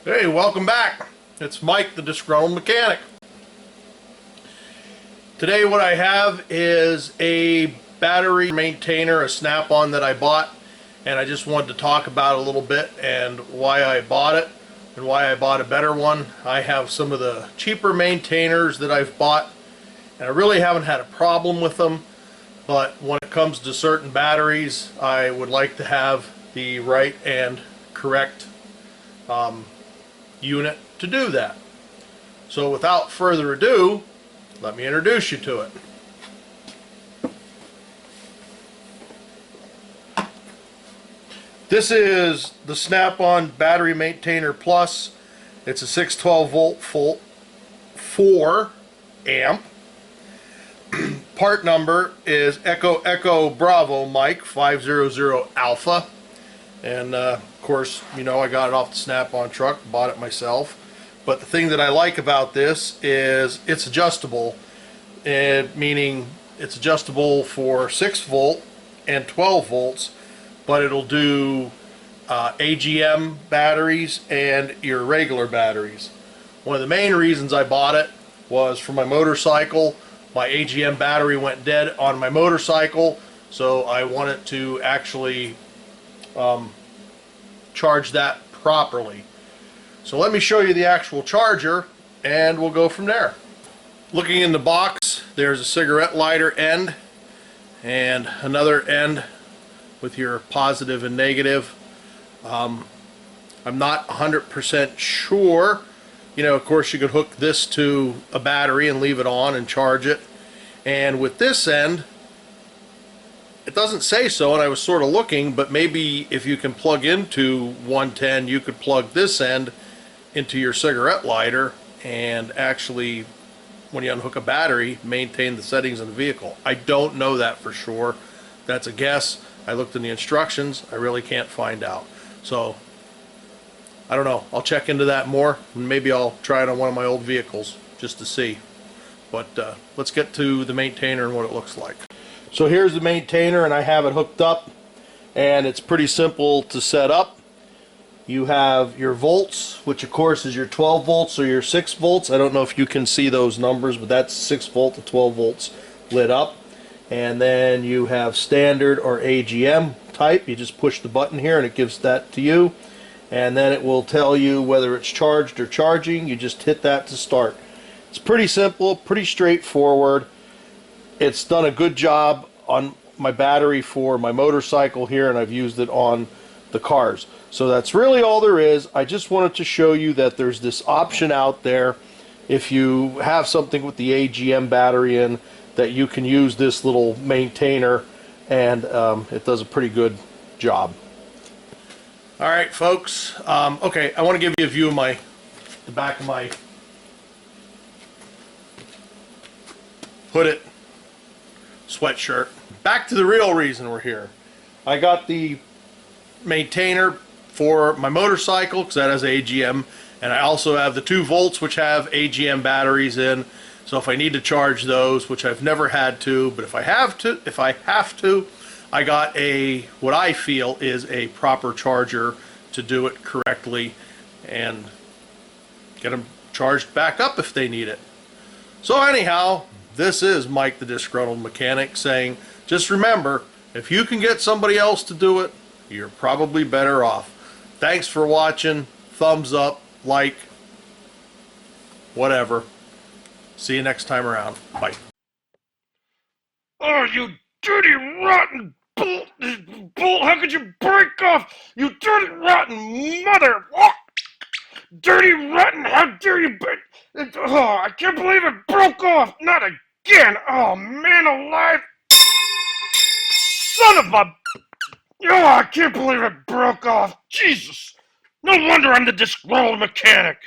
Hey, welcome back. It's Mike, the Disgruntled Mechanic. Today what I have is a battery maintainer, a snap-on that I bought, and I just wanted to talk about it a little bit and why I bought it and why I bought a better one. I have some of the cheaper maintainers that I've bought, and I really haven't had a problem with them, but when it comes to certain batteries, I would like to have the right and correct unit to do that. So without further ado, let me introduce you to it. This is the Snap-on Battery Maintainer Plus. It's a 612 volt full 4 amp. Part number is Echo Echo Bravo Mike 500 Alpha. And of course, you know, I got it off the Snap-on truck, bought it myself. But the thing that I like about this is it's adjustable, meaning it's adjustable for 6 volt and 12 volts, but it'll do AGM batteries and your regular batteries. One of the main reasons I bought it was for my motorcycle. My AGM battery went dead on my motorcycle, so I wanted to actually charge that properly. So let me show you the actual charger and we'll go from there. Looking in the box, there's a cigarette lighter end and another end with your positive and negative. I'm not 100% sure. You know, of course you could hook this to a battery and leave it on and charge it. And with this end, it doesn't say so, and I was sort of looking, but maybe if you can plug into 110, you could plug this end into your cigarette lighter and actually, when you unhook a battery, maintain the settings of the vehicle. I don't know that for sure. That's a guess. I looked in the instructions. I really can't find out. So, I don't know. I'll check into that more, and maybe I'll try it on one of my old vehicles just to see. But let's get to the maintainer and what it looks like. So here's the maintainer, and I have it hooked up, and it's pretty simple to set up. You have your volts, which of course is your 12 volts or your 6 volts. I don't know if you can see those numbers, but that's 6 volt to 12 volts lit up. And then you have standard or AGM type. You just push the button here and it gives that to you. And then it will tell you whether it's charged or charging. You just hit that to start. It's pretty simple, pretty straightforward. It's done a good job on my battery for my motorcycle here, and I've used it on the cars. So that's really all there is. I just wanted to show you that there's this option out there if you have something with the AGM battery in, that you can use this little maintainer, and it does a pretty good job. Alright folks, okay, I want to give you a view of the back of my hooded sweatshirt. Back to the real reason we're here. I got the maintainer for my motorcycle because that has AGM, and I also have the 2 volts which have AGM batteries in. So if I need to charge those, which I've never had to, but if I have to, I got what I feel is a proper charger to do it correctly and get them charged back up if they need it. So anyhow, this is Mike the Disgruntled Mechanic saying, just remember, if you can get somebody else to do it, you're probably better off. Thanks for watching. Thumbs up, like, whatever. See you next time around. Bye. Oh, you dirty, rotten bolt! How could you break off? You dirty, rotten mother! Oh, dirty, rotten! How dare you break? Oh, I can't believe it broke off! Not again! Oh, man alive! Son of a... Oh, I can't believe it broke off! Jesus! No wonder I'm the Disgruntled Mechanic!